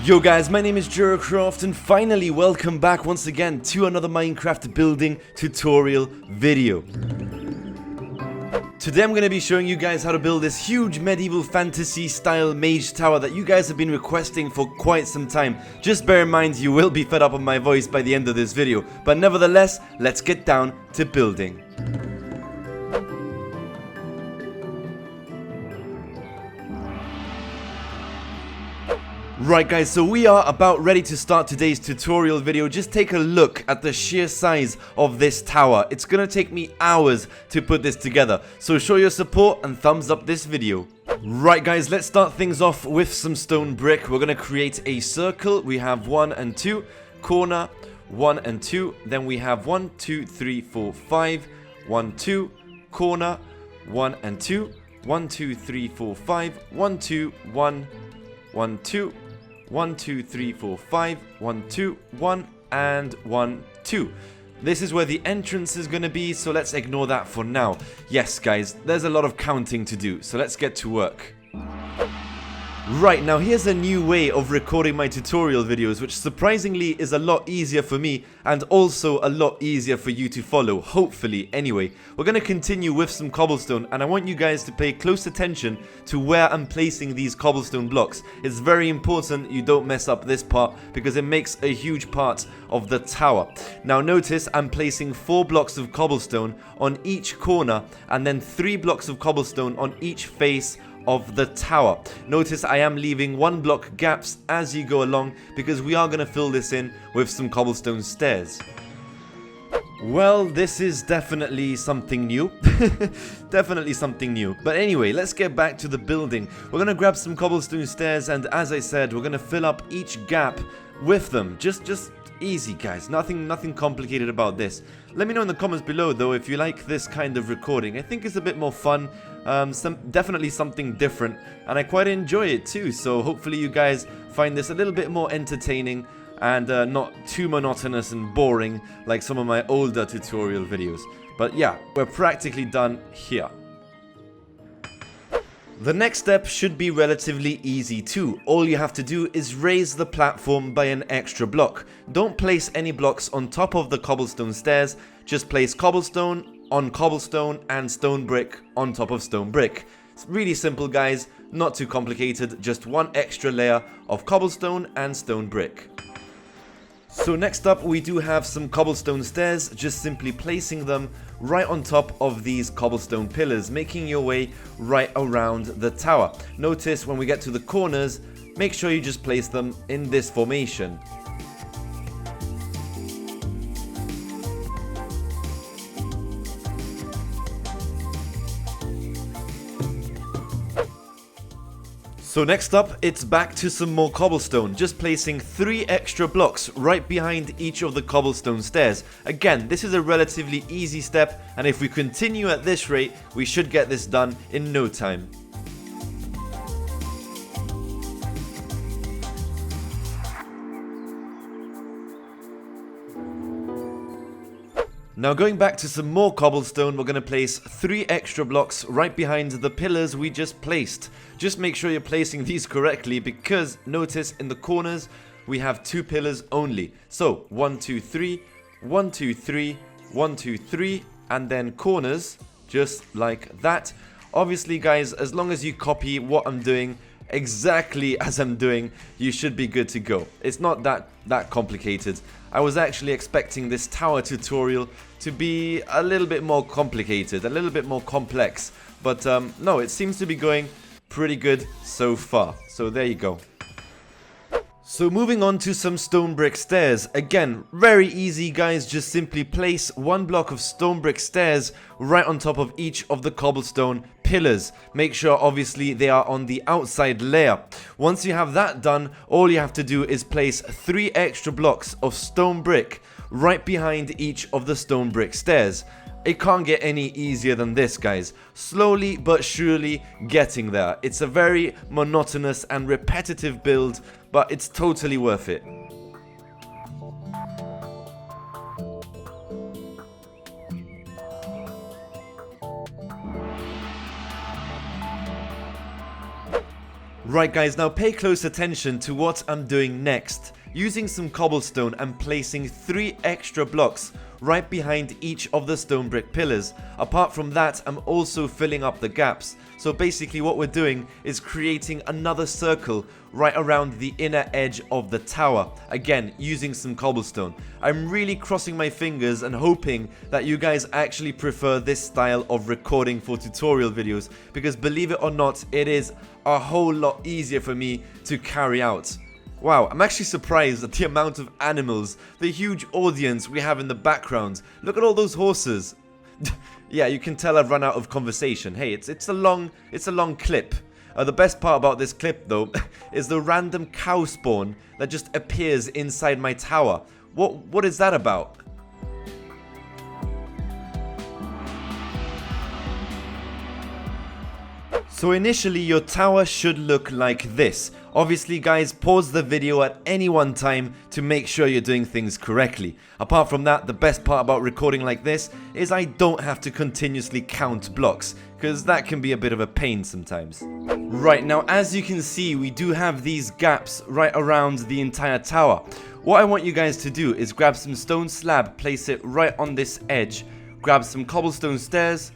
Yo guys, my name is Jeracraft and finally welcome back once again to another Minecraft building tutorial video. Today I'm going to be showing you guys how to build this huge medieval fantasy style mage tower that you guys have been requesting for quite some time. Just bear in mind you will be fed up on my voice by the end of this video, but nevertheless, let's get down to building. Right guys, so we are about ready to start today's tutorial video. Just take a look at the sheer size of this tower. It's gonna take me hours to put this together, so show your support and thumbs up this video. Right guys, let's start things off with some stone brick. We're gonna create a circle. We have 1 and 2, corner 1 and 2, then we have 1, 2, 3, 4, 5, 1, 2, corner 1 and 2, 1, 2, 3, 4, 5, 1, 2, 1, 1, 2, 1, 2, 3, 4, 5, 1, 2, 1, and 1, 2. This is where the entrance is going to be, so let's ignore that for now. Yes, guys, there's a lot of counting to do, so let's get to work. Right, now here's a new way of recording my tutorial videos, which surprisingly is a lot easier for me and also a lot easier for you to follow, hopefully. Anyway, we're going to continue with some cobblestone, and I want you guys to pay close attention to where I'm placing these cobblestone blocks. It's very important you don't mess up this part because it makes a huge part of the tower. Now notice I'm placing 4 blocks of cobblestone on each corner and then 3 blocks of cobblestone on each face of the tower. Notice I am leaving 1 block gaps as you go along because we are going to fill this in with some cobblestone stairs. Well, this is definitely something new. Definitely something new. But anyway, let's get back to the building. We're going to grab some cobblestone stairs and as I said, we're going to fill up each gap with them. Just easy, guys. Nothing complicated about this. Let me know in the comments below though if you like this kind of recording. I think it's a bit more fun. Definitely something different, and I quite enjoy it too, so hopefully you guys find this a little bit more entertaining and not too monotonous and boring like some of my older tutorial videos. But yeah, we're practically done here. The next step should be relatively easy too. All you have to do is raise the platform by an extra block. Don't place any blocks on top of the cobblestone stairs, just place cobblestone on cobblestone and stone brick on top of stone brick. It's really simple, guys, not too complicated, just 1 extra layer of cobblestone and stone brick. So next up we do have some cobblestone stairs, just simply placing them right on top of these cobblestone pillars, making your way right around the tower. Notice when we get to the corners, make sure you just place them in this formation. So next up, it's back to some more cobblestone, just placing 3 extra blocks right behind each of the cobblestone stairs. Again, this is a relatively easy step, and if we continue at this rate, we should get this done in no time. Now going back to some more cobblestone, we're going to place 3 extra blocks right behind the pillars we just placed. Just make sure you're placing these correctly because notice in the corners we have 2 pillars only. So 1, 2, 3, 1, 2, 3, 1, 2, 3, and then corners just like that. Obviously guys, as long as you copy what I'm doing exactly as I'm doing, you should be good to go. It's not that complicated. I was actually expecting this tower tutorial to be a little bit more complicated, a little bit more complex, but no, it seems to be going pretty good so far. So there you go. So moving on to some stone brick stairs. Again, very easy guys, just simply place 1 block of stone brick stairs right on top of each of the cobblestone pillars. Make sure obviously they are on the outside layer. Once you have that done, all you have to do is place 3 extra blocks of stone brick right behind each of the stone brick stairs. It can't get any easier than this, guys. Slowly but surely getting there. It's a very monotonous and repetitive build, but it's totally worth it. Right guys, now pay close attention to what I'm doing next. Using some cobblestone and placing 3 extra blocks right behind each of the stone brick pillars. Apart from that, I'm also filling up the gaps. So basically what we're doing is creating another circle right around the inner edge of the tower. Again, using some cobblestone. I'm really crossing my fingers and hoping that you guys actually prefer this style of recording for tutorial videos, because believe it or not, it is a whole lot easier for me to carry out. Wow, I'm actually surprised at the amount of animals, the huge audience we have in the background. Look at all those horses. Yeah, you can tell I've run out of conversation. Hey, it's a long clip. The best part about this clip though is the random cow spawn that just appears inside my tower. What is that about? So initially your tower should look like this. Obviously guys, pause the video at any one time to make sure you're doing things correctly. Apart from that, the best part about recording like this is I don't have to continuously count blocks, because that can be a bit of a pain sometimes. Right, now as you can see, we do have these gaps right around the entire tower. What I want you guys to do is grab some stone slab, place it right on this edge, grab some cobblestone stairs,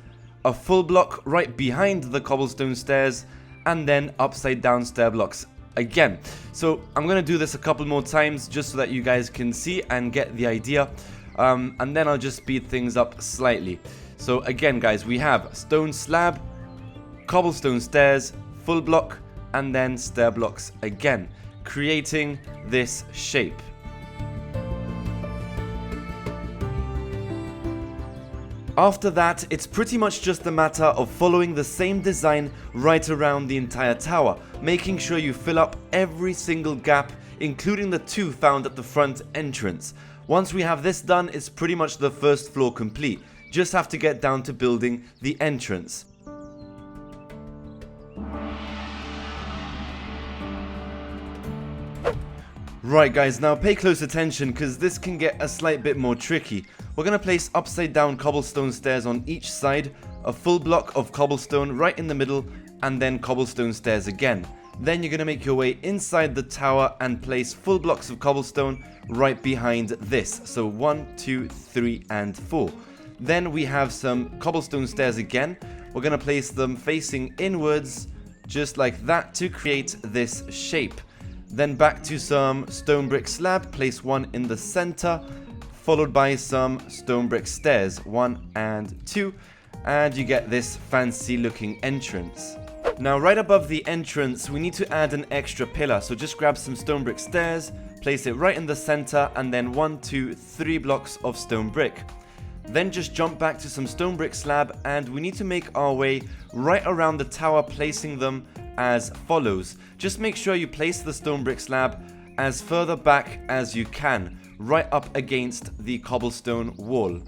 a full block right behind the cobblestone stairs, and then upside down stair blocks again. So I'm gonna do this a couple more times just so that you guys can see and get the idea, and then I'll just speed things up slightly. So again guys, we have stone slab, cobblestone stairs, full block, and then stair blocks again, creating this shape. After that, it's pretty much just a matter of following the same design right around the entire tower, making sure you fill up every single gap, including the 2 found at the front entrance. Once we have this done, it's pretty much the first floor complete. Just have to get down to building the entrance. Right guys, now pay close attention because this can get a slight bit more tricky. We're going to place upside down cobblestone stairs on each side, a full block of cobblestone right in the middle, and then cobblestone stairs again. Then you're going to make your way inside the tower and place full blocks of cobblestone right behind this. So 1, 2, 3, and 4. Then we have some cobblestone stairs again. We're going to place them facing inwards, just like that, to create this shape. Then back to some stone brick slab, place 1 in the center, followed by some stone brick stairs, 1 and 2, and you get this fancy looking entrance. Now right above the entrance, we need to add an extra pillar, so just grab some stone brick stairs, place it right in the center, and then 1, 2, 3 blocks of stone brick. Then just jump back to some stone brick slab, and we need to make our way right around the tower, placing them as follows. Just make sure you place the stone brick slab as further back as you can, right up against the cobblestone wall.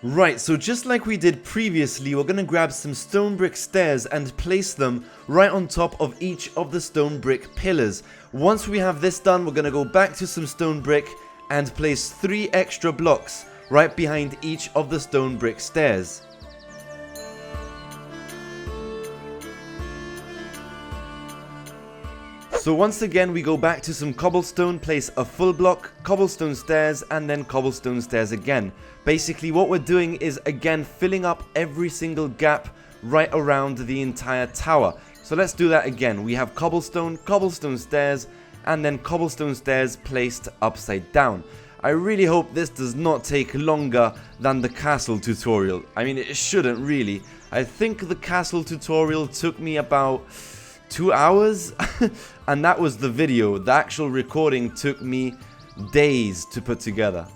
Right, so just like we did previously, we're going to grab some stone brick stairs and place them right on top of each of the stone brick pillars. Once we have this done, we're going to go back to some stone brick and place 3 extra blocks right behind each of the stone brick stairs. So once again we go back to some cobblestone, place a full block, cobblestone stairs, and then cobblestone stairs again. Basically what we're doing is again filling up every single gap right around the entire tower. So let's do that again. We have cobblestone, cobblestone stairs, and then cobblestone stairs placed upside down. I really hope this does not take longer than the castle tutorial. I mean, it shouldn't really. I think the castle tutorial took me about 2 hours, and that was the video. The actual recording took me days to put together.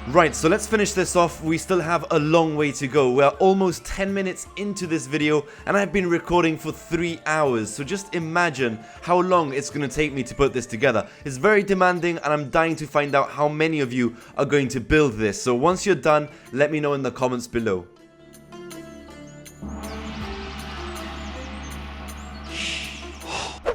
Right, so let's finish this off. We still have a long way to go. We're almost 10 minutes into this video, and I've been recording for 3 hours. So just imagine how long it's going to take me to put this together. It's very demanding, and I'm dying to find out how many of you are going to build this. So once you're done, let me know in the comments below.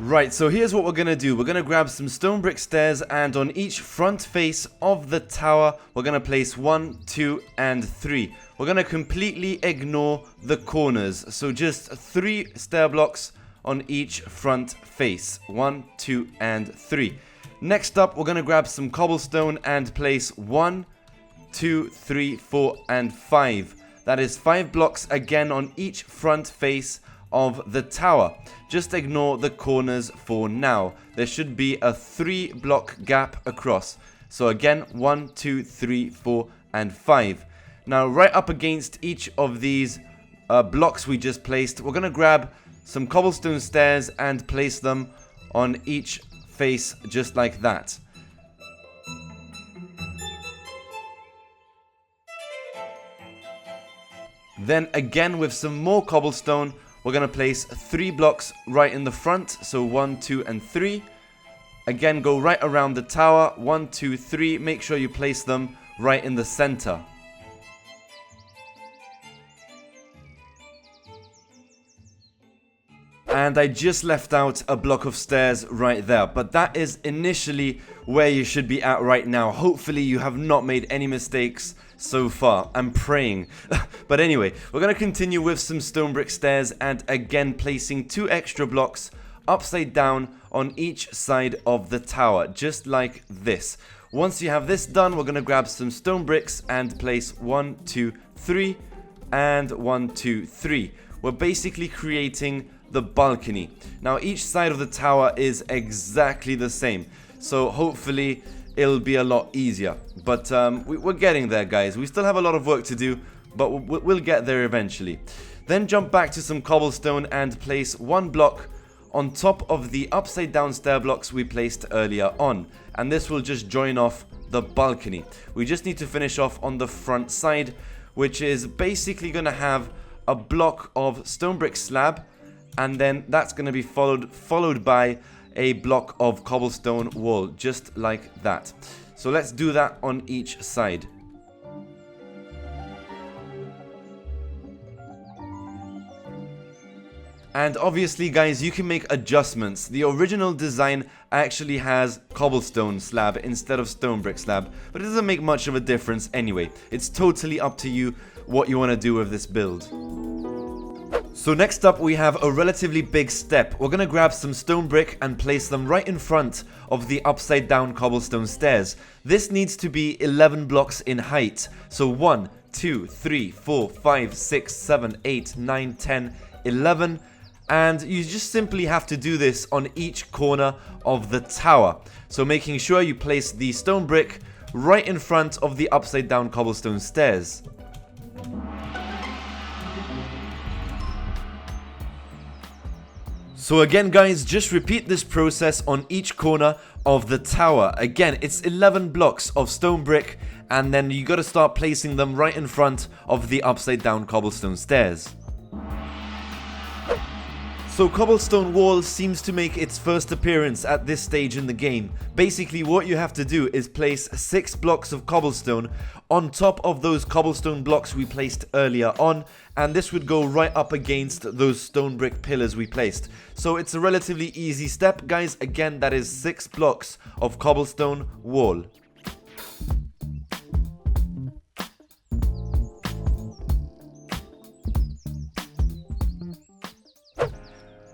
Right, so here's what we're going to do. We're going to grab some stone brick stairs, and on each front face of the tower, we're going to place 1, 2, and 3. We're going to completely ignore the corners. So just 3 stair blocks on each front face. 1, 2, and 3. Next up, we're going to grab some cobblestone and place 1, 2, 3, 4, and 5. That is 5 blocks again on each front face of the tower. Just ignore the corners for now. There should be a 3 block gap across. So again, 1, 2, 3, 4, and 5. Now right up against each of these blocks we just placed, we're going to grab some cobblestone stairs and place them on each face just like that. Then again with some more cobblestone, we're going to place 3 blocks right in the front. So 1, 2, and 3. Again, go right around the tower. 1, 2, 3. Make sure you place them right in the center. And I just left out a block of stairs right there. But that is initially where you should be at right now. Hopefully you have not made any mistakes so far. I'm praying. But anyway, we're going to continue with some stone brick stairs and again placing 2 extra blocks upside down on each side of the tower, just like this. Once you have this done, we're going to grab some stone bricks and place 1, 2, 3 and 1, 2, 3. We're basically creating the balcony. Now each side of the tower is exactly the same, so hopefully it'll be a lot easier. But we're getting there, guys. We still have a lot of work to do, but we'll get there eventually. Then jump back to some cobblestone and place 1 block on top of the upside down stair blocks we placed earlier on, and this will just join off the balcony. We just need to finish off on the front side, which is basically going to have a block of stone brick slab, and then that's going to be followed by a block of cobblestone wall, just like that. So let's do that on each side. And obviously, guys, you can make adjustments. The original design actually has cobblestone slab instead of stone brick slab, but it doesn't make much of a difference anyway. It's totally up to you what you want to do with this build. So next up we have a relatively big step. We're going to grab some stone brick and place them right in front of the upside down cobblestone stairs. This needs to be 11 blocks in height. So 1, 2, 3, 4, 5, 6, 7, 8, 9, 10, 11. And you just simply have to do this on each corner of the tower. So making sure you place the stone brick right in front of the upside down cobblestone stairs. So again, guys, just repeat this process on each corner of the tower. Again, it's 11 blocks of stone brick, and then you got to start placing them right in front of the upside down cobblestone stairs. So cobblestone wall seems to make its first appearance at this stage in the game. Basically what you have to do is place 6 blocks of cobblestone on top of those cobblestone blocks we placed earlier on, and this would go right up against those stone brick pillars we placed. So it's a relatively easy step, guys. Again, that is 6 blocks of cobblestone wall.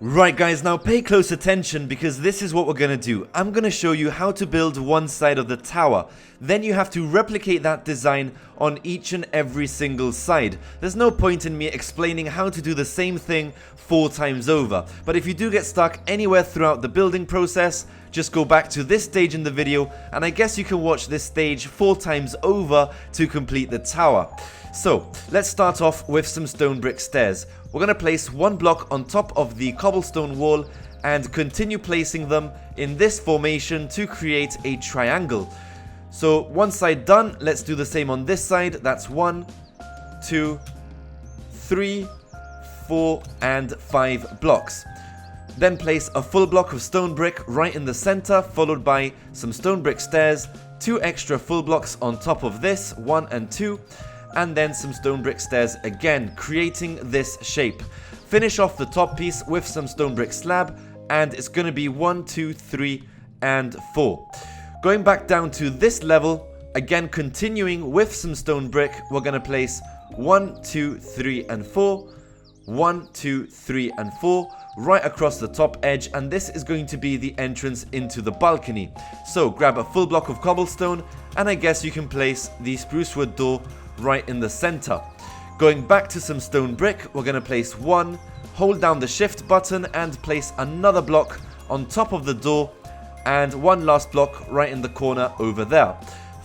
Right, guys, now pay close attention because this is what we're gonna do. I'm gonna show you how to build one side of the tower. Then you have to replicate that design on each and every single side. There's no point in me explaining how to do the same thing 4 times over. But if you do get stuck anywhere throughout the building process, just go back to this stage in the video, and I guess you can watch this stage 4 times over to complete the tower. So, let's start off with some stone brick stairs. We're going to place 1 block on top of the cobblestone wall and continue placing them in this formation to create a triangle. So, one side done, let's do the same on this side. That's 1, 2, 3, 4, and 5 blocks. Then place a full block of stone brick right in the center, followed by some stone brick stairs, 2 extra full blocks on top of this, 1 and 2, and then some stone brick stairs again, creating this shape. Finish off the top piece with some stone brick slab, and it's going to be 1, 2, 3, and 4. Going back down to this level, again continuing with some stone brick, we're going to place 1, 2, 3, and 4, 1, 2, 3, and 4, right across the top edge, and this is going to be the entrance into the balcony. So grab a full block of cobblestone, and I guess you can place the spruce wood door right in the center. Going back to some stone brick, we're going to place 1, hold down the shift button and place another block on top of the door, and one last block right in the corner over there.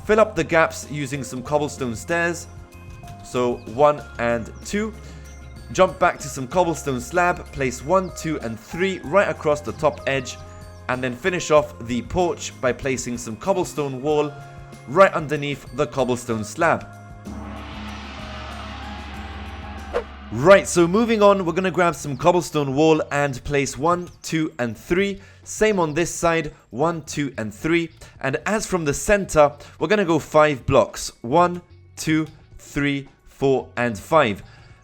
Fill up the gaps using some cobblestone stairs, so 1 and 2. Jump back to some cobblestone slab, place 1, 2, and 3 right across the top edge, and then finish off the porch by placing some cobblestone wall right underneath the cobblestone slab. Right, so moving on, we're going to grab some cobblestone wall and place 1, 2, and 3. Same on this side, 1, 2, and 3. And as from the center, we're going to go 5 blocks. 1, 2, 3, 4, and 5.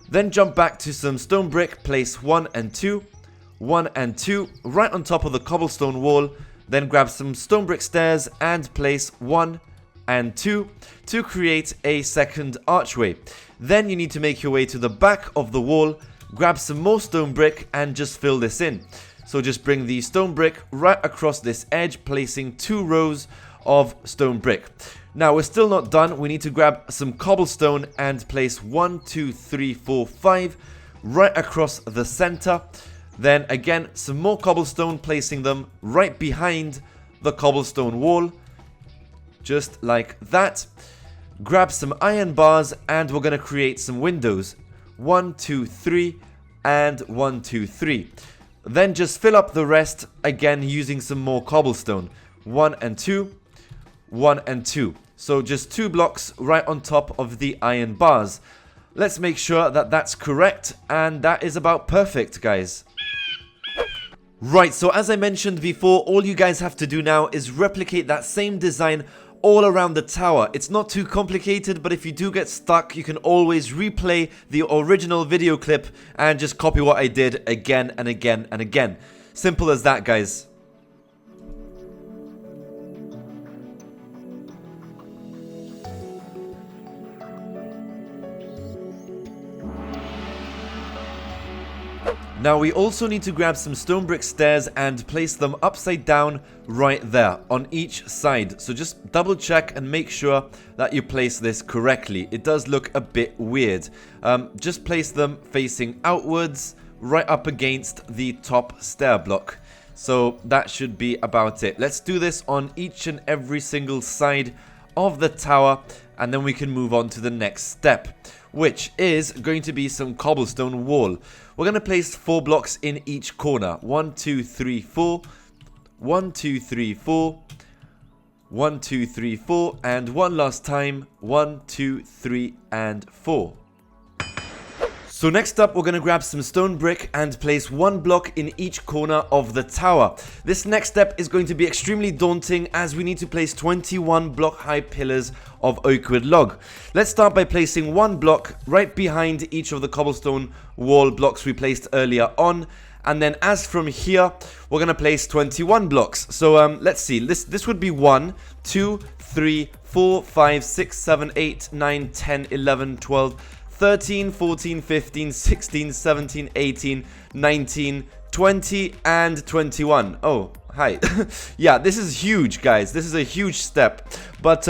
Then jump back to some stone brick, place 1 and 2, 1 and 2, right on top of the cobblestone wall. Then grab some stone brick stairs and place 1 and 2 to create a second archway. Then you need to make your way to the back of the wall, grab some more stone brick and just fill this in. So just bring the stone brick right across this edge, placing 2 rows of stone brick. Now we're still not done. We need to grab some cobblestone and place 1, 2, 3, 4, 5 right across the center. Then again some more cobblestone, placing them right behind the cobblestone wall, just like that. Grab some iron bars and we're going to create some windows. 1, 2, 3 and 1, 2, 3. Then just fill up the rest again using some more cobblestone. 1 and 2, 1 and 2. So just 2 blocks right on top of the iron bars. Let's make sure that that's correct, and that is about perfect, guys. Right, so as I mentioned before, all you guys have to do now is replicate that same design all around the tower. It's not too complicated, but if you do get stuck, you can always replay the original video clip and just copy what I did again and again and again. Simple as that, guys. Now we also need to grab some stone brick stairs and place them upside down right there on each side. So just double check and make sure that you place this correctly. It does look a bit weird. Just place them facing outwards right up against the top stair block. So that should be about it. Let's do this on each and every single side of the tower, and then we can move on to the next step, which is going to be some cobblestone wall. We're going to place 4 blocks in each corner. 1, 2, 3, 4. 1, 2, 3, 4. 1, 2, 3, 4. And one last time. 1, 2, 3, and 4. So next up, we're going to grab some stone brick and place 1 block in each corner of the tower. This next step is going to be extremely daunting, as we need to place 21 block high pillars of oak wood log. Let's start by placing 1 block right behind each of the cobblestone wall blocks we placed earlier on. And then as from here, we're going to place 21 blocks. So let's see, this would be 1, 2, 3, 4, 5, 6, 7, 8, 9, 10, 11, 12, 13, 14, 15, 16, 17, 18, 19, 20, and 21. Oh, hi. Yeah, this is huge, guys. This is a huge step. But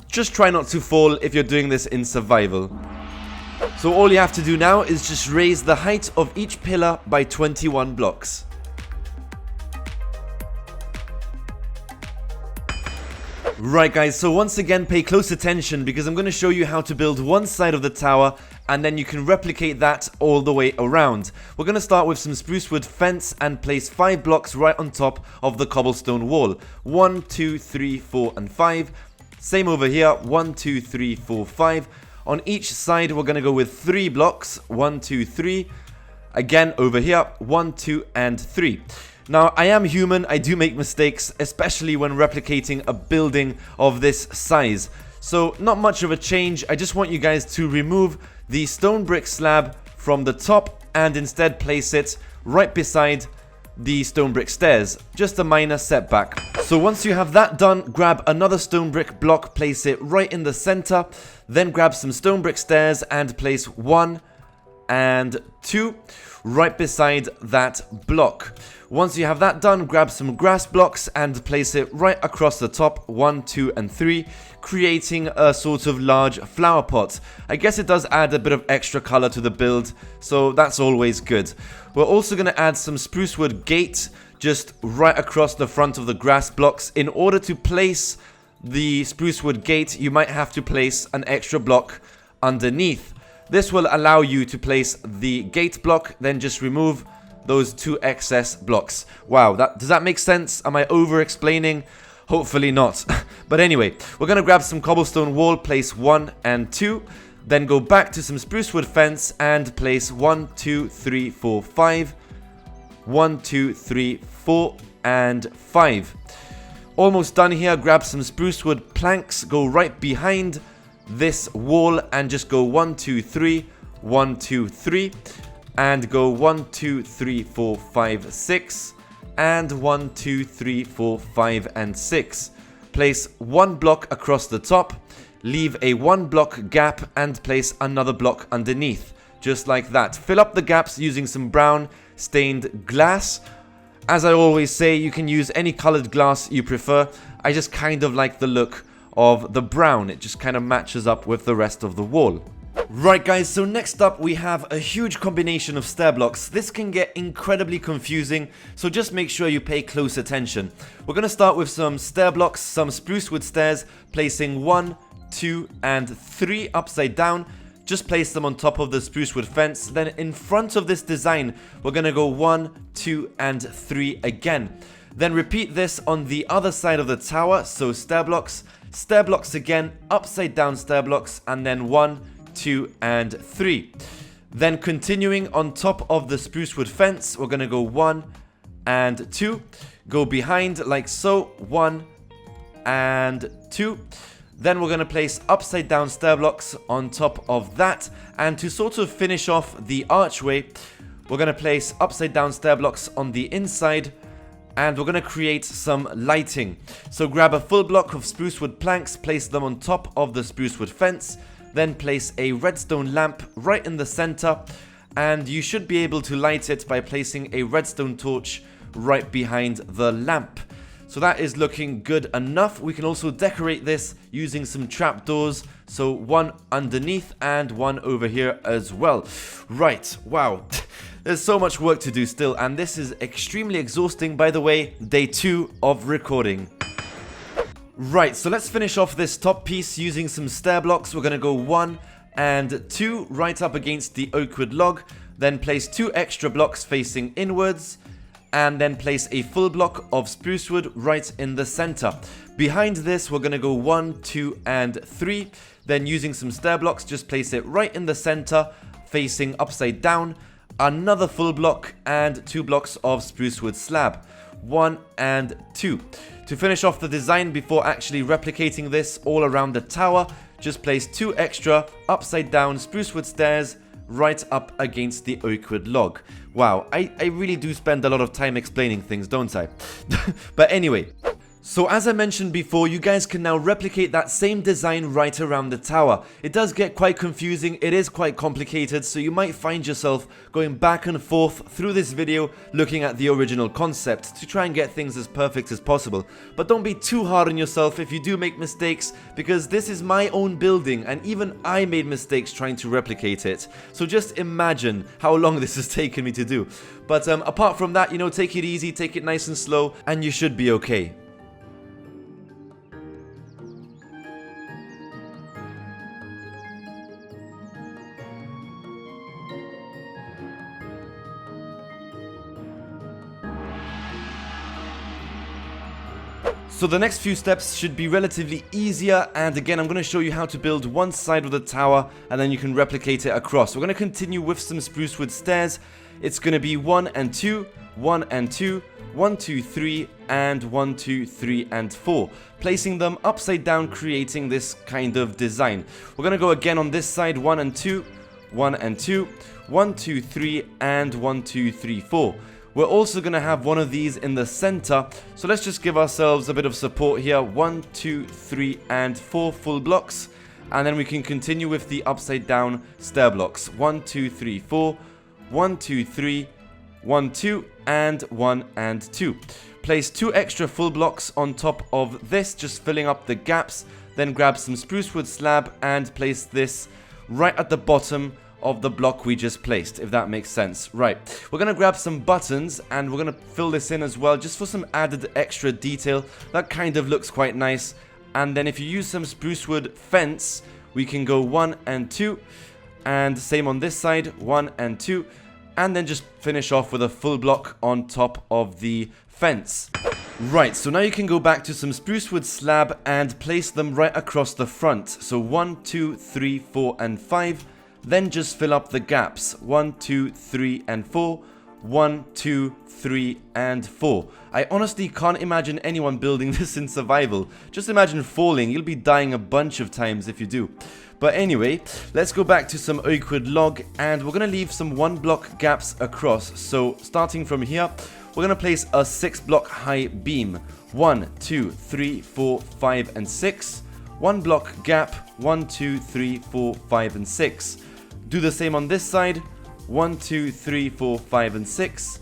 just try not to fall if you're doing this in survival. So all you have to do now is just raise the height of each pillar by 21 blocks. Right guys, so once again pay close attention, because I'm going to show you how to build one side of the tower and then you can replicate that all the way around. We're going to start with some spruce wood fence and place 5 blocks right on top of the cobblestone wall. 1, 2, 3, 4, and 5. Same over here. 1, 2, 3, 4, 5. On each side we're going to go with 3 blocks. 1, 2, 3. Again over here. 1, 2, and 3. Now, I am human, I do make mistakes, especially when replicating a building of this size. So, not much of a change. I just want you guys to remove the stone brick slab from the top and instead place it right beside the stone brick stairs. Just a minor setback. So once you have that done, grab another stone brick block, place it right in the center, then grab some stone brick stairs and place 1 and 2 right beside that block. Once you have that done, grab some grass blocks and place it right across the top, 1, 2, and 3, creating a sort of large flower pot. I guess it does add a bit of extra color to the build, so that's always good. We're also going to add some spruce wood gate just right across the front of the grass blocks. In order to place the spruce wood gate, you might have to place an extra block underneath. This will allow you to place the gate block, then just remove those 2 excess blocks. Wow, does that make sense? Am I over-explaining? Hopefully not. But anyway, we're going to grab some cobblestone wall, place 1 and 2, then go back to some spruce wood fence and place 1, 2, 3, 4, 5, 1, 2, 3, 4, and 5. Almost done here. Grab some spruce wood planks, go right behind this wall and just go 1, 2, 3, 1, 2, 3, and go 1, 2, 3, 4, 5, 6, and 1, 2, 3, 4, 5, and 6. Place 1 block across the top, leave a 1 block gap and place another block underneath, just like that. Fill up the gaps using some brown stained glass. As I always say, you can use any colored glass you prefer. I just kind of like the look of the brown. It just kind of matches up with the rest of the wall. Right guys, so next up we have a huge combination of stair blocks. This can get incredibly confusing, so just make sure you pay close attention. We're going to start with some stair blocks, some spruce wood stairs, placing 1, 2, and 3 upside down. Just place them on top of the spruce wood fence. Then in front of this design, we're going to go 1, 2, and 3 again. Then repeat this on the other side of the tower, so stair blocks again, upside down stair blocks, and then 1, 2, and 3. Then continuing on top of the spruce wood fence, we're going to go 1 and 2. Go behind like so, 1 and 2. Then we're going to place upside down stair blocks on top of that. And to sort of finish off the archway, we're going to place upside down stair blocks on the inside. And we're going to create some lighting. So grab a full block of spruce wood planks, place them on top of the spruce wood fence. Then place a redstone lamp right in the center. And you should be able to light it by placing a redstone torch right behind the lamp. So that is looking good enough. We can also decorate this using some trapdoors. So 1 underneath and 1 over here as well. Right, wow. There's so much work to do still, and this is extremely exhausting. By the way, day 2 of recording. Right, so let's finish off this top piece using some stair blocks. We're going to go 1 and 2 right up against the oak wood log. Then place 2 extra blocks facing inwards. And then place a full block of spruce wood right in the center. Behind this, we're going to go 1, 2, and 3. Then using some stair blocks, just place it right in the center, facing upside down. Another full block and 2 blocks of spruce wood slab. 1 and 2. To finish off the design before actually replicating this all around the tower, just place 2 extra upside down spruce wood stairs right up against the oak wood log. Wow, I really do spend a lot of time explaining things, don't I? But anyway, so as I mentioned before, you guys can now replicate that same design right around the tower. It does get quite confusing, it is quite complicated, so you might find yourself going back and forth through this video looking at the original concept to try and get things as perfect as possible. But don't be too hard on yourself if you do make mistakes, because this is my own building and even I made mistakes trying to replicate it. So just imagine how long this has taken me to do. But apart from that, you know, take it easy, take it nice and slow, and you should be okay. So the next few steps should be relatively easier, and again I'm going to show you how to build one side of the tower and then you can replicate it across. We're going to continue with some spruce wood stairs. It's going to be 1 and 2, 1 and 2, 1, 2, 3, and 1, 2, 3, and 4. Placing them upside down, creating this kind of design. We're going to go again on this side, 1 and 2, 1 and 2, 1, 2, 3, and 1, 2, 3, 4. We're also going to have one of these in the center, so let's just give ourselves a bit of support here. 1, 2, 3, and 4 full blocks. And then we can continue with the upside down stair blocks. 1, 2, 3, 4. 1, 2, 3. 1, 2, and 1 and 2. Place 2 extra full blocks on top of this, just filling up the gaps. Then grab some spruce wood slab and place this right at the bottom of the block we just placed, if that makes sense. Right, we're going to grab some buttons and we're going to fill this in as well, just for some added extra detail. That kind of looks quite nice. And then if you use some spruce wood fence, we can go 1 and 2. And same on this side, 1 and 2. And then just finish off with a full block on top of the fence. Right, so now you can go back to some spruce wood slab and place them right across the front. So 1, 2, 3, 4, and 5. Then just fill up the gaps. 1, 2, 3, and 4. 1, 2, 3, and 4. I honestly can't imagine anyone building this in survival. Just imagine falling. You'll be dying a bunch of times if you do. But anyway, let's go back to some oak wood log, and we're going to leave some 1 block gaps across. So starting from here, we're going to place a 6 block high beam. 1, 2, 3, 4, 5, and 6. 1 block gap. 1, 2, 3, 4, 5, and 6. Do the same on this side. 1, 2, 3, 4, 5, and 6.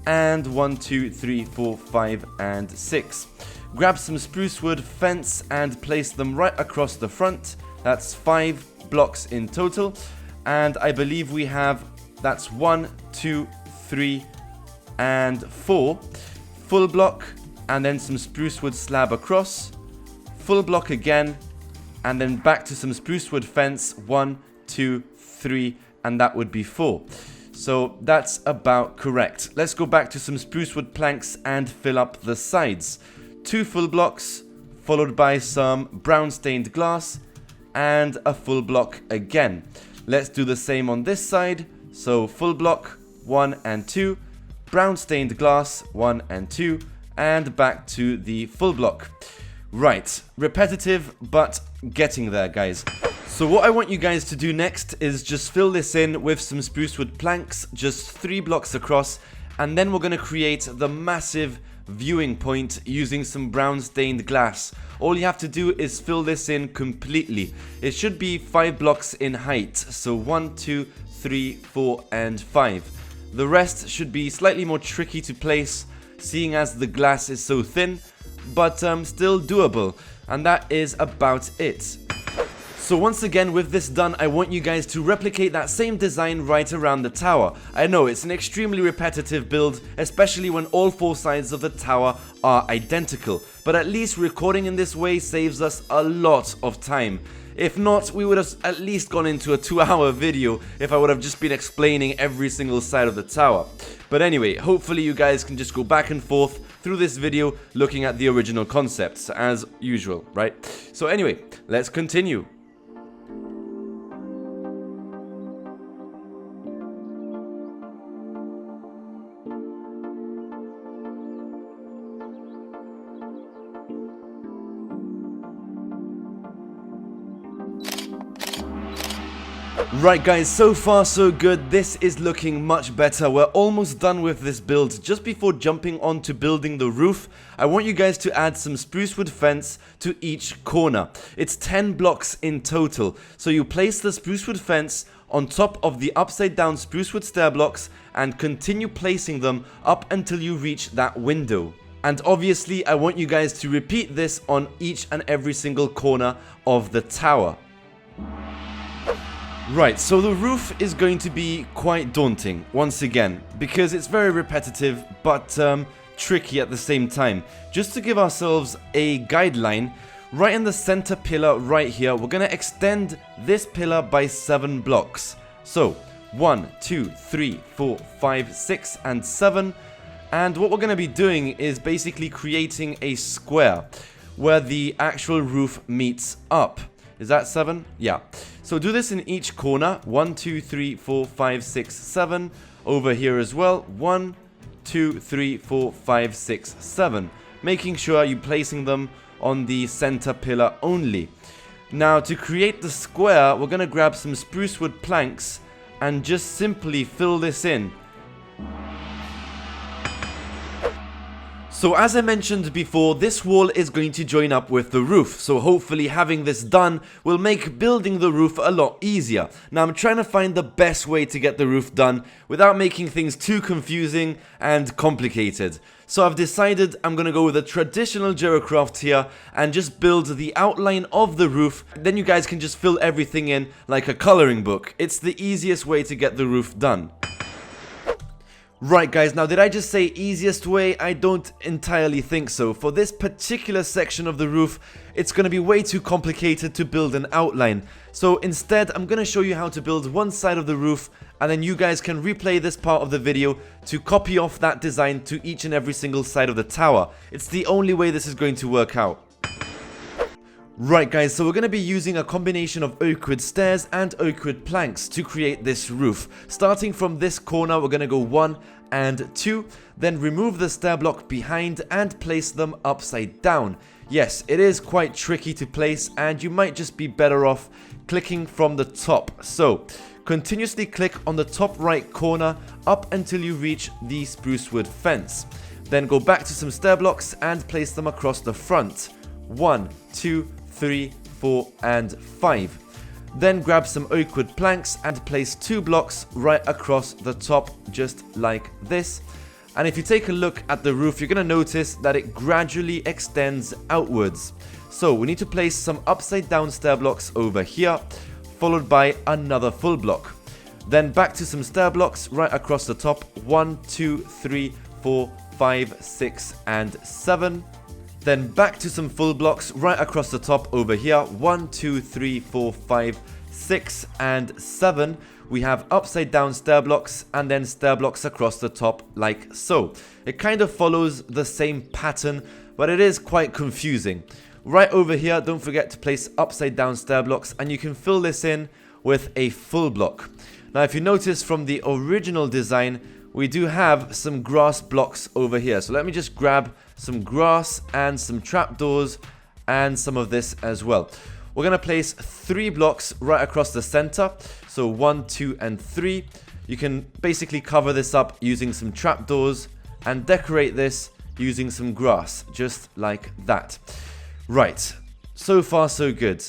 And 1, 2, 3, 4, 5, and 6. Grab some spruce wood fence and place them right across the front. That's 5 blocks in total. And I believe we have, that's 1, 2, 3, and 4. Full block, and then some spruce wood slab across. Full block again, and then back to some spruce wood fence. 1, 2, 3, and that would be 4. So that's about correct. Let's go back to some spruce wood planks and fill up the sides. 2 full blocks, followed by some brown stained glass, and a full block again. Let's do the same on this side. So full block, 1 and 2, brown stained glass, 1 and 2, and back to the full block. Right, repetitive, but getting there, guys. So what I want you guys to do next is just fill this in with some spruce wood planks, just 3 blocks across, and then we're going to create the massive viewing point using some brown stained glass. All you have to do is fill this in completely. It should be 5 blocks in height, so 1, 2, 3, 4, and 5. The rest should be slightly more tricky to place, seeing as the glass is so thin, but still doable. And that is about it. So once again, with this done, I want you guys to replicate that same design right around the tower. I know it's an extremely repetitive build, especially when all 4 sides of the tower are identical, but at least recording in this way saves us a lot of time. If not, we would have at least gone into a 2-hour video if I would have just been explaining every single side of the tower. But anyway, hopefully you guys can just go back and forth through this video looking at the original concepts, as usual, right? So anyway, let's continue. Right guys, so far so good. This is looking much better. We're almost done with this build. Just before jumping on to building the roof, I want you guys to add some spruce wood fence to each corner. It's 10 blocks in total. So you place the spruce wood fence on top of the upside down spruce wood stair blocks and continue placing them up until you reach that window. And obviously I want you guys to repeat this on each and every single corner of the tower. Right, so the roof is going to be quite daunting, once again, because it's very repetitive, but tricky at the same time. Just to give ourselves a guideline, right in the center pillar right here, we're going to extend this pillar by 7 blocks. So, 1, 2, 3, 4, 5, 6, and 7. And what we're going to be doing is basically creating a square where the actual roof meets up. Is that 7? Yeah. So do this in each corner. 1, 2, 3, 4, 5, 6, 7. Over here as well. 1, 2, 3, 4, 5, 6, 7. Making sure you're placing them on the center pillar only. Now to create the square, we're going to grab some spruce wood planks and just simply fill this in. So as I mentioned before, this wall is going to join up with the roof, so hopefully having this done will make building the roof a lot easier. Now I'm trying to find the best way to get the roof done without making things too confusing and complicated. So I've decided I'm going to go with a traditional Jeracraft here and just build the outline of the roof. Then you guys can just fill everything in like a coloring book. It's the easiest way to get the roof done. Right guys, now did I just say easiest way? I don't entirely think so. For this particular section of the roof, it's going to be way too complicated to build an outline. So instead, I'm going to show you how to build one side of the roof, and then you guys can replay this part of the video to copy off that design to each and every single side of the tower. It's the only way this is going to work out. Right guys, so we're going to be using a combination of oak wood stairs and oak wood planks to create this roof. Starting from this corner, we're going to go 1 and 2, then remove the stair block behind and place them upside down. Yes, it is quite tricky to place and you might just be better off clicking from the top. So, continuously click on the top right corner up until you reach the spruce wood fence. Then go back to some stair blocks and place them across the front. 1, 2, 3, 4 and 5. Then grab some oak wood planks and place 2 blocks right across the top just like this. And if you take a look at the roof, you're going to notice that it gradually extends outwards. So we need to place some upside down stair blocks over here, followed by another full block. Then back to some stair blocks right across the top. 1, 2, 3, 4, 5, 6 and 7. Then back to some full blocks right across the top over here. 1, 2, 3, 4, 5, 6 and 7. We have upside down stair blocks and then stair blocks across the top like so. It kind of follows the same pattern, but it is quite confusing. Right over here, don't forget to place upside down stair blocks, and you can fill this in with a full block. Now if you notice from the original design, we do have some grass blocks over here. So let me just grab some grass and some trapdoors and some of this as well. We're going to place 3 blocks right across the center. So 1, 2 and 3. You can basically cover this up using some trapdoors and decorate this using some grass, just like that. Right, so far so good.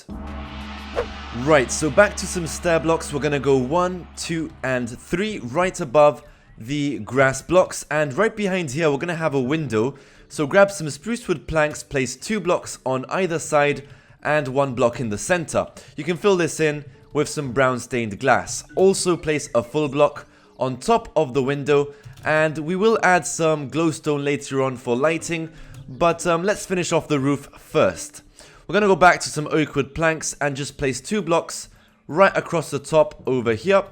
Right, so back to some stair blocks. We're going to go 1, 2 and 3 right above the grass blocks, and right behind here we're going to have a window. So grab some spruce wood planks, place 2 blocks on either side and 1 block in the center. You can fill this in with some brown stained glass. Also place a full block on top of the window, and we will add some glowstone later on for lighting, but let's finish off the roof first. We're going to go back to some oak wood planks and just place 2 blocks right across the top over here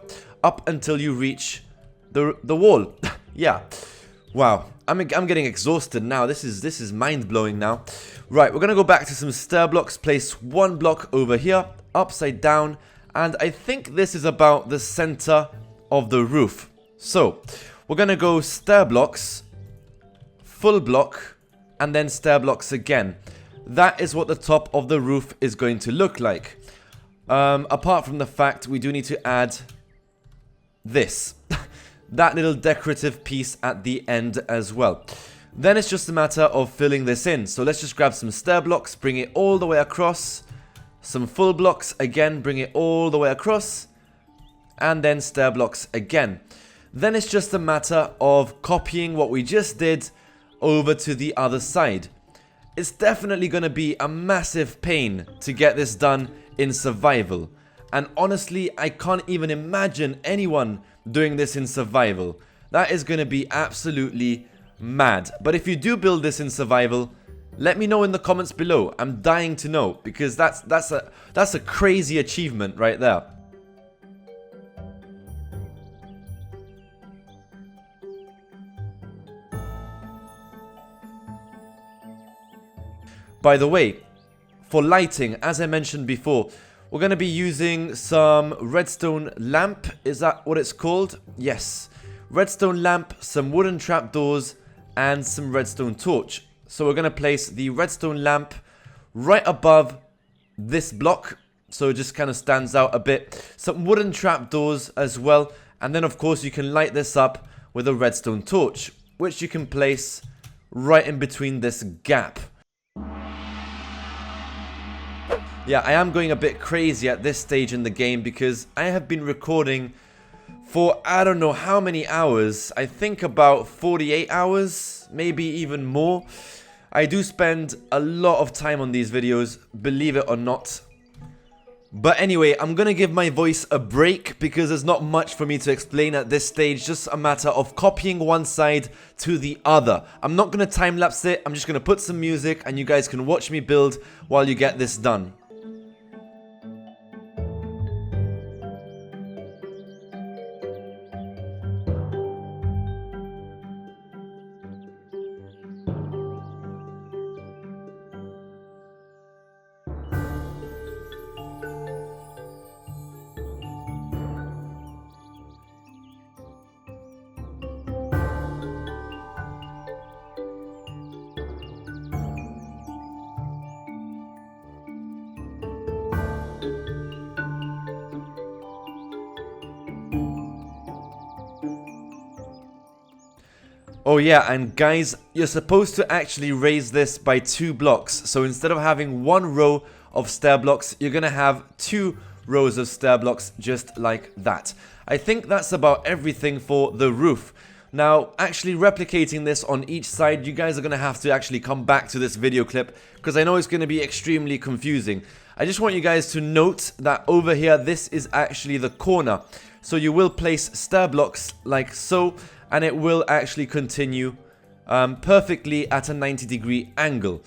up until you reach the wall. Yeah. Wow. I'm getting exhausted now. This is mind-blowing now. Right, we're going to go back to some stair blocks, place 1 block over here, upside down, and I think this is about the center of the roof. So, we're going to go stair blocks, full block, and then stair blocks again. That is what the top of the roof is going to look like. Apart from the fact we do need to add this. That little decorative piece at the end as well. Then it's just a matter of filling this in. So let's just grab some stair blocks, bring it all the way across. Some full blocks, again, bring it all the way across. And then stair blocks again. Then it's just a matter of copying what we just did over to the other side. It's definitely going to be a massive pain to get this done in survival. And honestly, I can't even imagine anyone doing this in survival. That is going to be absolutely mad. But if you do build this in survival, let me know in the comments below. I'm dying to know, because that's a crazy achievement right there. By the way, for lighting, as I mentioned before, we're going to be using some redstone lamp. Is that what it's called? Yes. Redstone lamp, some wooden trapdoors, and some redstone torch. So we're going to place the redstone lamp right above this block, so it just kind of stands out a bit. Some wooden trapdoors as well. And then, of course, you can light this up with a redstone torch, which you can place right in between this gap. Yeah, I am going a bit crazy at this stage in the game because I have been recording for I don't know how many hours. I think about 48 hours, maybe even more. I do spend a lot of time on these videos, believe it or not. But anyway, I'm gonna give my voice a break because there's not much for me to explain at this stage, just a matter of copying one side to the other. I'm not gonna time-lapse it, I'm just gonna put some music and you guys can watch me build while you get this done. Oh yeah, and guys, you're supposed to actually raise this by 2 blocks. So instead of having 1 row of stair blocks, you're gonna have 2 rows of stair blocks just like that. I think that's about everything for the roof. Now, actually replicating this on each side, you guys are gonna have to actually come back to this video clip because I know it's gonna be extremely confusing. I just want you guys to note that over here, this is actually the corner. So you will place stair blocks like so, and it will actually continue perfectly at a 90-degree angle.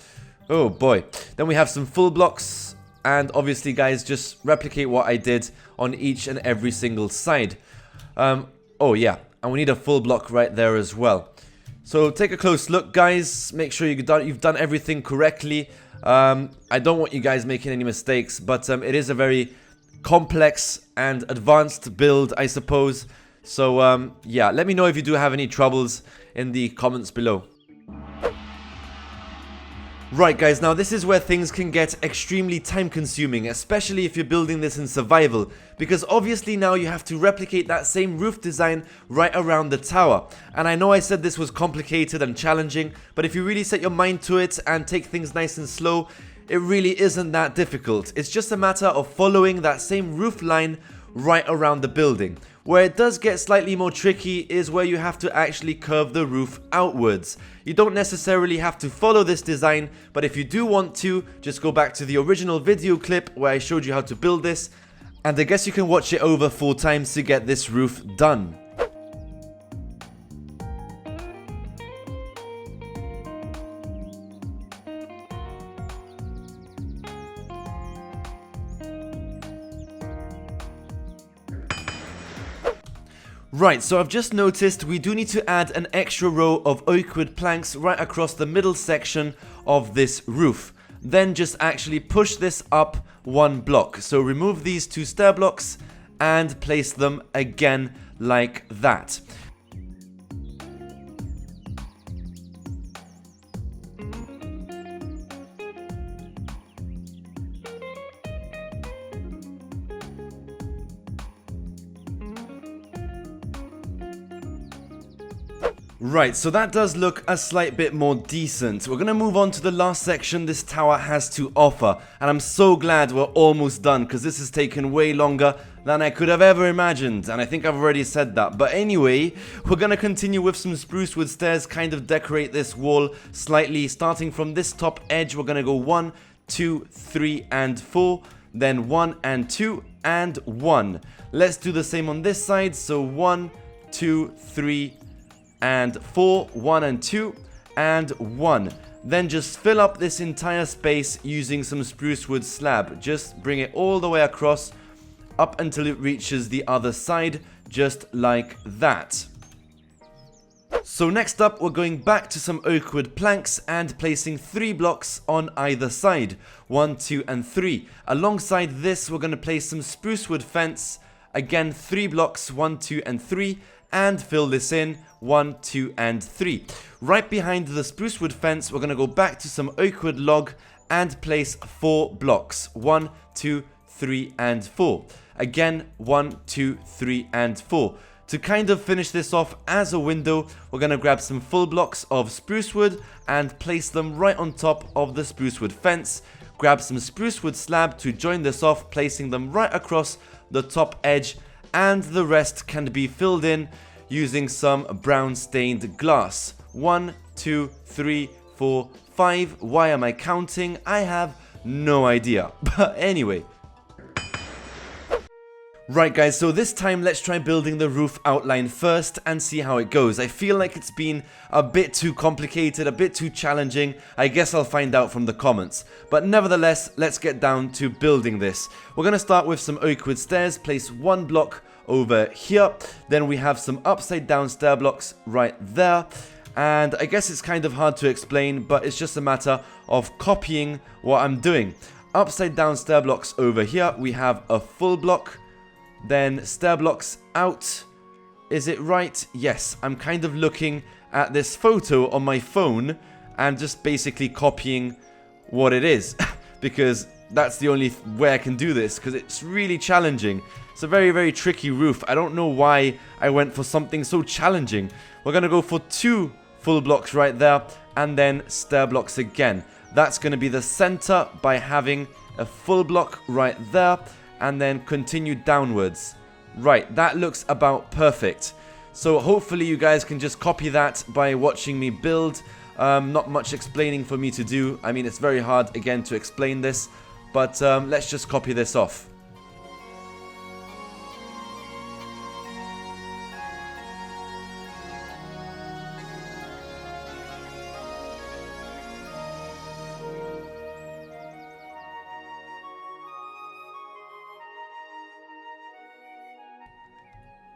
Oh boy. Then we have some full blocks, and obviously guys, just replicate what I did on each and every single side. Oh yeah, and we need a full block right there as well. So take a close look guys, make sure you've done everything correctly. I don't want you guys making any mistakes, but it is a very complex and advanced build, I suppose. So yeah, let me know if you do have any troubles in the comments below. Right guys, now this is where things can get extremely time consuming, especially if you're building this in survival, because obviously now you have to replicate that same roof design right around the tower. And I know I said this was complicated and challenging, but if you really set your mind to it and take things nice and slow, it really isn't that difficult. It's just a matter of following that same roof line right around the building. Where it does get slightly more tricky is where you have to actually curve the roof outwards. You don't necessarily have to follow this design, but if you do want to, just go back to the original video clip where I showed you how to build this, and I guess you can watch it over 4 times to get this roof done. Right, so I've just noticed we do need to add an extra row of oak wood planks right across the middle section of this roof. Then just actually push this up 1 block. So remove these 2 stair blocks and place them again like that. Right, so that does look a slight bit more decent. We're gonna move on to the last section this tower has to offer, and I'm so glad we're almost done because this has taken way longer than I could have ever imagined, and I think I've already said that. But anyway, we're gonna continue with some spruce wood stairs, kind of decorate this wall slightly. Starting from this top edge, we're gonna go 1, 2, 3, and 4, then 1 and 2 and 1. Let's do the same on this side, so 1, 2, 3, and 4, 1 and 2, and 1. Then just fill up this entire space using some spruce wood slab. Just bring it all the way across, up until it reaches the other side, just like that. So next up, we're going back to some oak wood planks and placing 3 blocks on either side. 1, 2, and 3. Alongside this, we're going to place some spruce wood fence. Again, 3 blocks, 1, 2, and 3. And fill this in, 1, 2, and 3. Right behind the spruce wood fence, we're going to go back to some oak wood log and place 4 blocks. 1, 2, 3, and 4. Again, 1, 2, 3, and 4. To kind of finish this off as a window, we're going to grab some full blocks of spruce wood and place them right on top of the spruce wood fence. Grab some spruce wood slab to join this off, placing them right across the top edge, and the rest can be filled in using some brown stained glass. 1, 2, 3, 4, 5. Why am I counting? I have no idea. But anyway. Right guys, so this time let's try building the roof outline first and see how it goes. I feel like it's been a bit too complicated, a bit too challenging. I guess I'll find out from the comments. But nevertheless, let's get down to building this. We're going to start with some oak wood stairs, place one block over here. Then we have some upside down stair blocks right there. And I guess it's kind of hard to explain, but it's just a matter of copying what I'm doing. Upside down stair blocks over here. We have a full block. Then stair blocks out. Is it right? Yes, I'm kind of looking at this photo on my phone and just basically copying what it is because that's the only way I can do this, because it's really challenging. It's a very, very tricky roof. I don't know why I went for something so challenging. We're going to go for 2 full blocks right there and then stair blocks again. That's going to be the center by having a full block right there. And then continue downwards. Right, that looks about perfect. So hopefully you guys can just copy that by watching me build. Not much explaining for me to do. I mean, it's very hard, again, to explain this. But let's just copy this off.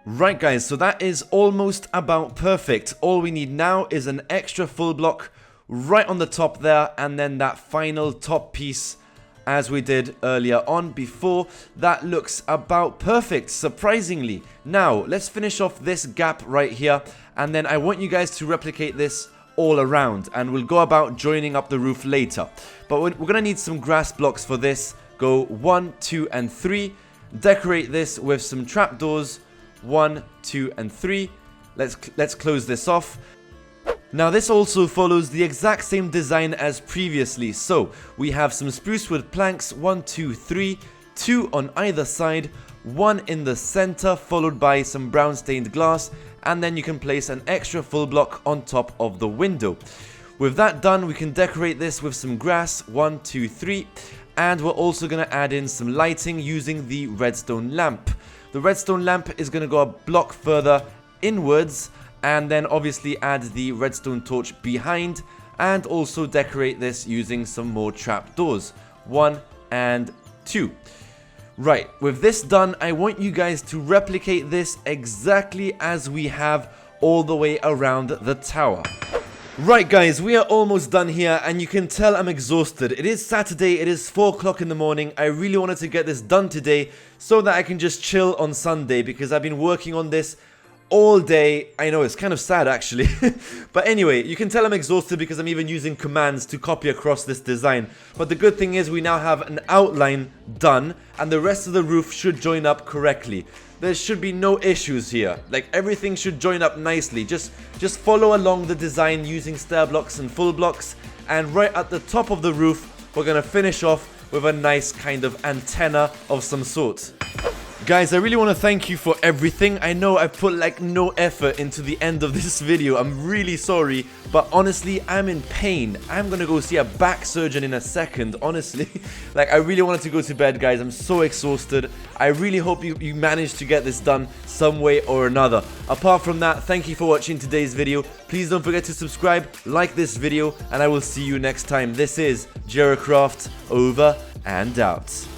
Right guys, so that is almost about perfect. All we need now is an extra full block right on the top there, and then that final top piece as we did earlier on before. That looks about perfect, surprisingly. Now, let's finish off this gap right here, and then I want you guys to replicate this all around, and we'll go about joining up the roof later. But we're going to need some grass blocks for this. Go 1, 2, and 3. Decorate this with some trapdoors. 1, 2, and 3. Let's close this off. Now this also follows the exact same design as previously. So we have some spruce wood planks, 1, 2, 3, 2 on either side, 1 in the center, followed by some brown stained glass, and then you can place an extra full block on top of the window. With that done, we can decorate this with some grass, 1, 2, 3, and we're also going to add in some lighting using the redstone lamp. The redstone lamp is going to go a block further inwards, and then obviously add the redstone torch behind, and also decorate this using some more trapdoors, 1 and 2. Right, with this done, I want you guys to replicate this exactly as we have all the way around the tower. Right guys, we are almost done here, and you can tell I'm exhausted. It is Saturday, it is 4 o'clock in the morning. I really wanted to get this done today so that I can just chill on Sunday, because I've been working on this all day. I know, it's kind of sad actually. But anyway, you can tell I'm exhausted because I'm even using commands to copy across this design. But the good thing is we now have an outline done, and the rest of the roof should join up correctly. There should be no issues here. Like, everything should join up nicely. Just follow along the design using stair blocks and full blocks. And right at the top of the roof, we're gonna finish off with a nice kind of antenna of some sort. Guys, I really want to thank you for everything. I know I put like no effort into the end of this video. I'm really sorry, but honestly, I'm in pain. I'm gonna go see a back surgeon in a second, honestly. Like, I really wanted to go to bed, guys. I'm so exhausted. I really hope you managed to get this done some way or another. Apart from that, thank you for watching today's video. Please don't forget to subscribe, like this video, and I will see you next time. This is Jeracraft, over and out.